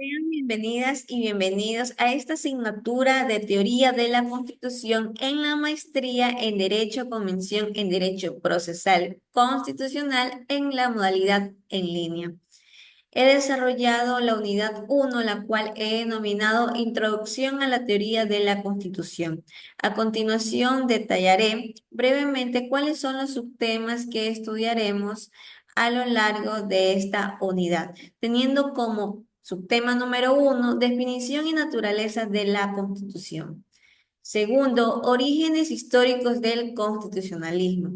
Sean bienvenidas y bienvenidos a esta asignatura de Teoría de la Constitución en la maestría en Derecho con mención en Derecho Procesal Constitucional en la modalidad en línea. He desarrollado la unidad 1, la cual he denominado Introducción a la Teoría de la Constitución. A continuación, detallaré brevemente cuáles son los subtemas que estudiaremos a lo largo de esta unidad, teniendo como subtema número 1, definición y naturaleza de la Constitución. Segundo, orígenes históricos del constitucionalismo.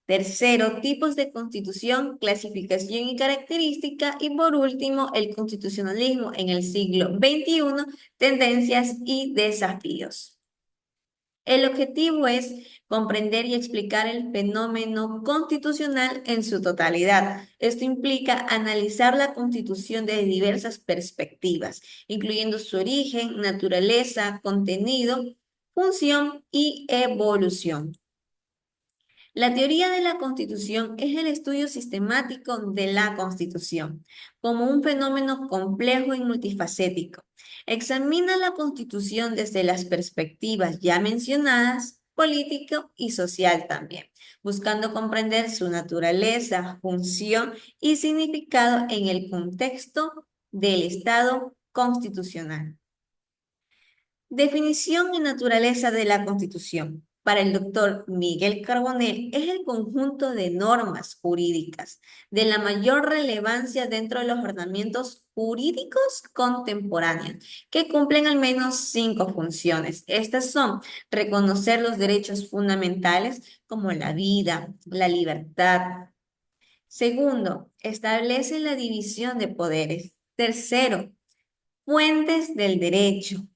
Tercero, tipos de constitución, clasificación y característica. Y por último, el constitucionalismo en el siglo XXI, tendencias y desafíos. El objetivo es comprender y explicar el fenómeno constitucional en su totalidad. Esto implica analizar la Constitución desde diversas perspectivas, incluyendo su origen, naturaleza, contenido, función y evolución. La teoría de la Constitución es el estudio sistemático de la Constitución como un fenómeno complejo y multifacético. Examina la Constitución desde las perspectivas ya mencionadas, político y social también, buscando comprender su naturaleza, función y significado en el contexto del Estado constitucional. Definición y naturaleza de la Constitución. Para el doctor Miguel Carbonell, es el conjunto de normas jurídicas de la mayor relevancia dentro de los ordenamientos jurídicos contemporáneos, que cumplen al menos 5 funciones. Estas son reconocer los derechos fundamentales como la vida, la libertad. Segundo, establece la división de poderes. Tercero, fuentes del derecho.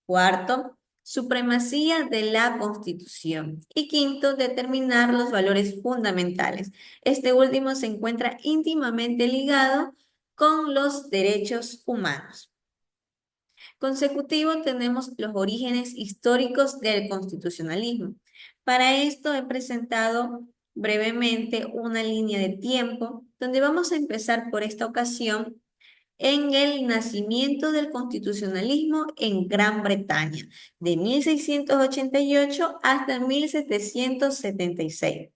Cuarto, supremacía de la Constitución. Y quinto, determinar los valores fundamentales. Este último se encuentra íntimamente ligado con los derechos humanos. Consecutivo tenemos los orígenes históricos del constitucionalismo. Para esto he presentado brevemente una línea de tiempo donde vamos a empezar por esta ocasión en el nacimiento del constitucionalismo en Gran Bretaña, de 1688 hasta 1776.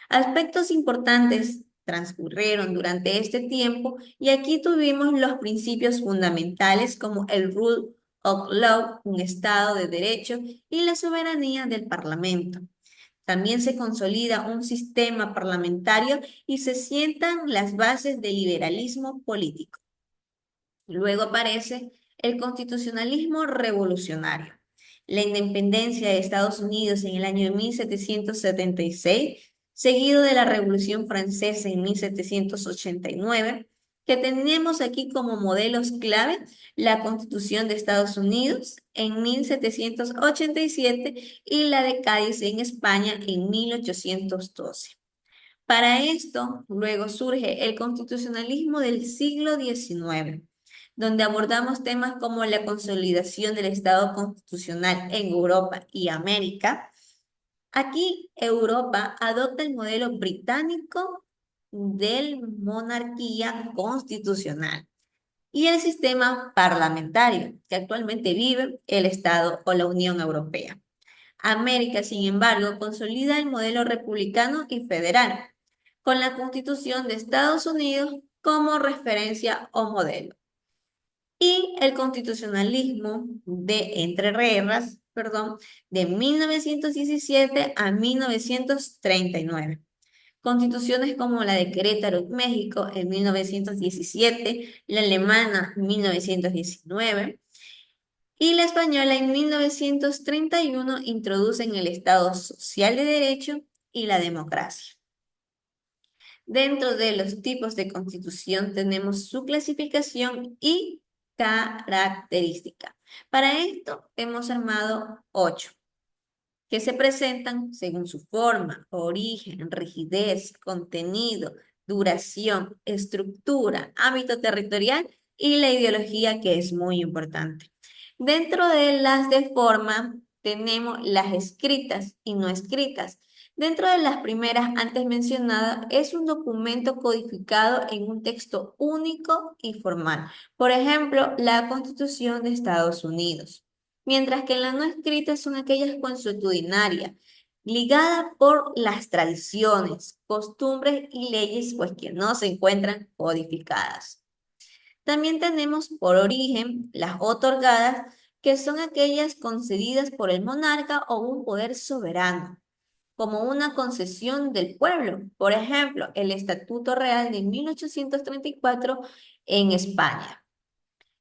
Aspectos importantes transcurrieron durante este tiempo y aquí tuvimos los principios fundamentales como el rule of law, un Estado de derecho y la soberanía del Parlamento. También se consolida un sistema parlamentario y se sientan las bases del liberalismo político. Luego aparece el constitucionalismo revolucionario. La independencia de Estados Unidos en el año de 1776, seguido de la Revolución Francesa en 1789, que tenemos aquí como modelos clave la Constitución de Estados Unidos en 1787 y la de Cádiz en España en 1812. Para esto, luego surge el constitucionalismo del siglo XIX, donde abordamos temas como la consolidación del Estado constitucional en Europa y América. Aquí Europa adopta el modelo británico de monarquía constitucional y el sistema parlamentario que actualmente vive el Estado o la Unión Europea. América, sin embargo, consolida el modelo republicano y federal, con la Constitución de Estados Unidos como referencia o modelo. Y el constitucionalismo de entre guerras, perdón, de 1917 a 1939. Constituciones como la de Querétaro, México, en 1917, la alemana, 1919, y la española en 1931 introducen el Estado social de derecho y la democracia. Dentro de los tipos de constitución tenemos su clasificación y característica. Para esto hemos armado 8, que se presentan según su forma, origen, rigidez, contenido, duración, estructura, ámbito territorial y la ideología, que es muy importante. Dentro de las de forma tenemos las escritas y no escritas. Dentro de las primeras antes mencionadas, es un documento codificado en un texto único y formal. Por ejemplo, la Constitución de Estados Unidos. Mientras que en la no escrita son aquellas consuetudinarias, ligadas por las tradiciones, costumbres y leyes, pues que no se encuentran codificadas. También tenemos por origen las otorgadas, que son aquellas concedidas por el monarca o un poder soberano como una concesión del pueblo. Por ejemplo, el Estatuto Real de 1834 en España.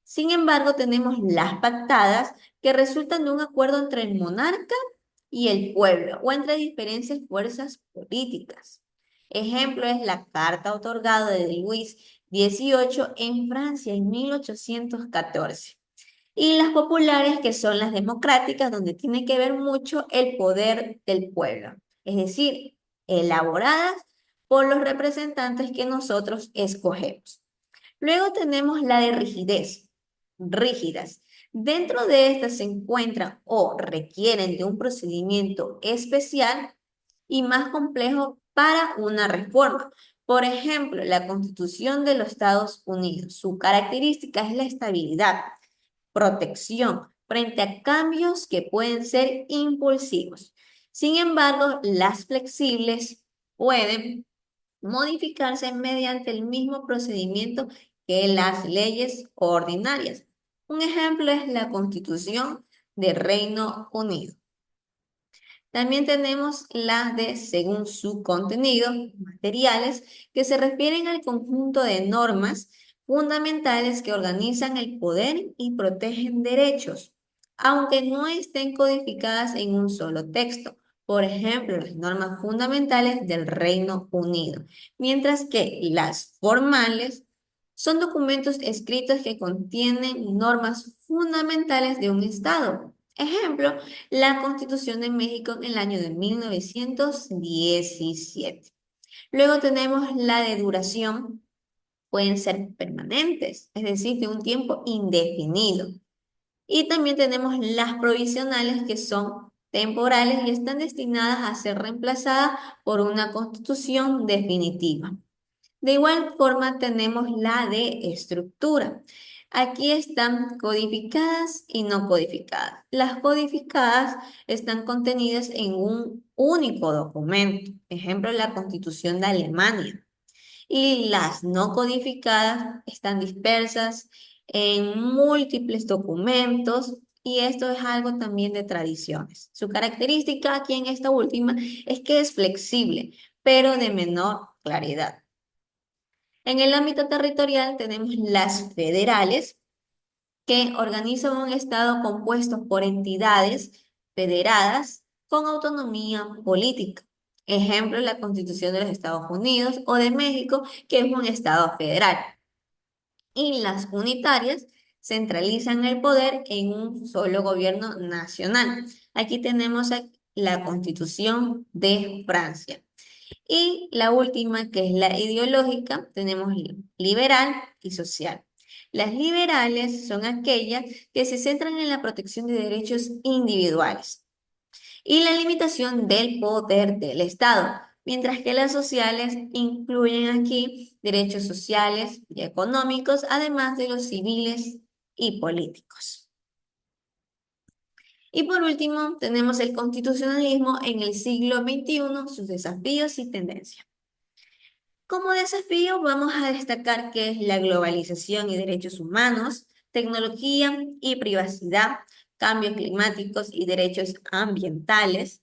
Sin embargo, tenemos las pactadas que resultan de un acuerdo entre el monarca y el pueblo o entre diferentes fuerzas políticas. Ejemplo es la carta otorgada de Luis XVIII en Francia en 1814. Y las populares, que son las democráticas, donde tiene que ver mucho el poder del pueblo, es decir, elaboradas por los representantes que nosotros escogemos. Luego tenemos la de rigidez, rígidas. Dentro de estas se encuentran o requieren de un procedimiento especial y más complejo para una reforma. Por ejemplo, la Constitución de los Estados Unidos. Su característica es la estabilidad, protección frente a cambios que pueden ser impulsivos. Sin embargo, las flexibles pueden modificarse mediante el mismo procedimiento que las leyes ordinarias. Un ejemplo es la Constitución del Reino Unido. También tenemos las de según su contenido, materiales, que se refieren al conjunto de normas fundamentales que organizan el poder y protegen derechos, aunque no estén codificadas en un solo texto. Por ejemplo, las normas fundamentales del Reino Unido, mientras que las formales son documentos escritos que contienen normas fundamentales de un Estado. Ejemplo, la Constitución de México en el año de 1917. Luego tenemos la de duración, pueden ser permanentes, es decir, de un tiempo indefinido. Y también tenemos las provisionales, que son temporales y están destinadas a ser reemplazadas por una constitución definitiva. De igual forma tenemos la de estructura. Aquí están codificadas y no codificadas. Las codificadas están contenidas en un único documento, ejemplo, la Constitución de Alemania. Y las no codificadas están dispersas en múltiples documentos y esto es algo también de tradiciones. Su característica aquí en esta última es que es flexible, pero de menor claridad. En el ámbito territorial tenemos las federales, que organizan un estado compuesto por entidades federadas con autonomía política. Ejemplo, la Constitución de los Estados Unidos o de México, que es un estado federal. Y las unitarias centralizan el poder en un solo gobierno nacional. Aquí tenemos la Constitución de Francia. Y la última, que es la ideológica, tenemos liberal y social. Las liberales son aquellas que se centran en la protección de derechos individuales y la limitación del poder del Estado, mientras que las sociales incluyen aquí derechos sociales y económicos, además de los civiles y políticos. Y por último, tenemos el constitucionalismo en el siglo XXI, sus desafíos y tendencias. Como desafío vamos a destacar que es la globalización y derechos humanos, tecnología y privacidad, cambios climáticos y derechos ambientales,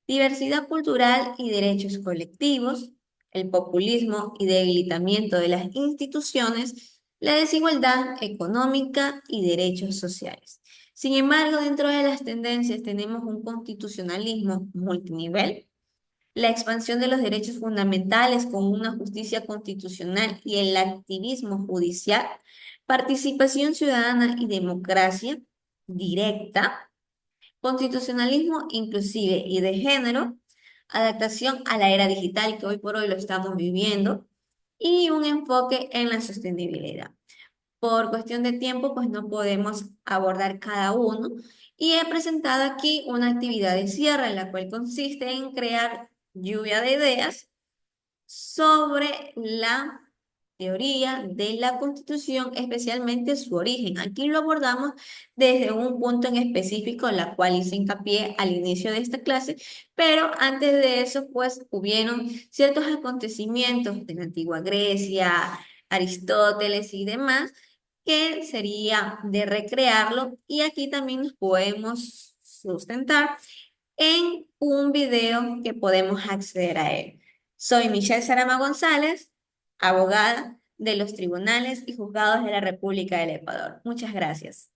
diversidad cultural y derechos colectivos, el populismo y debilitamiento de las instituciones, la desigualdad económica y derechos sociales. Sin embargo, dentro de las tendencias tenemos un constitucionalismo multinivel, la expansión de los derechos fundamentales con una justicia constitucional y el activismo judicial, participación ciudadana y democracia directa, constitucionalismo inclusive y de género, adaptación a la era digital que hoy por hoy lo estamos viviendo y un enfoque en la sostenibilidad. Por cuestión de tiempo, pues no podemos abordar cada uno y he presentado aquí una actividad de cierre, la cual consiste en crear lluvia de ideas sobre la teoría de la Constitución, especialmente su origen. Aquí lo abordamos desde un punto en específico, la cual hice hincapié al inicio de esta clase, pero antes de eso, pues hubieron ciertos acontecimientos de la antigua Grecia, Aristóteles y demás, que sería de recrearlo, y aquí también nos podemos sustentar en un video que podemos acceder a él. Soy Michelle Sarama González, abogada de los tribunales y juzgados de la República del Ecuador. Muchas gracias.